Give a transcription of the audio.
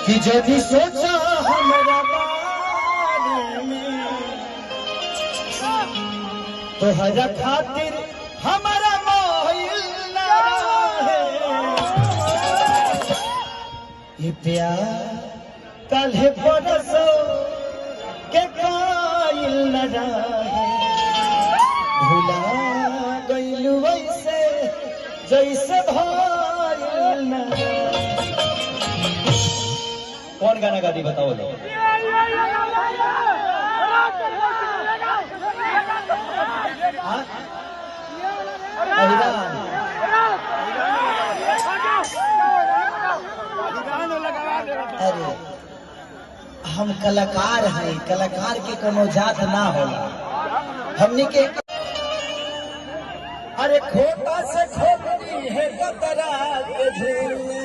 कि जब सोचा हमारा बारे में तो हरा खातिर हमारा मोहिल ना है ये प्यार कल है बरसो के कायल न रहे भुला गइलू वैसे जैसे भाईल न। कौन गाना गा दी बताओ लो। अरे हम कलाकार हैं, कलाकार के कोनो जात ना होला हमनी के। अरे खोटा से खोटी है कतरा के झूले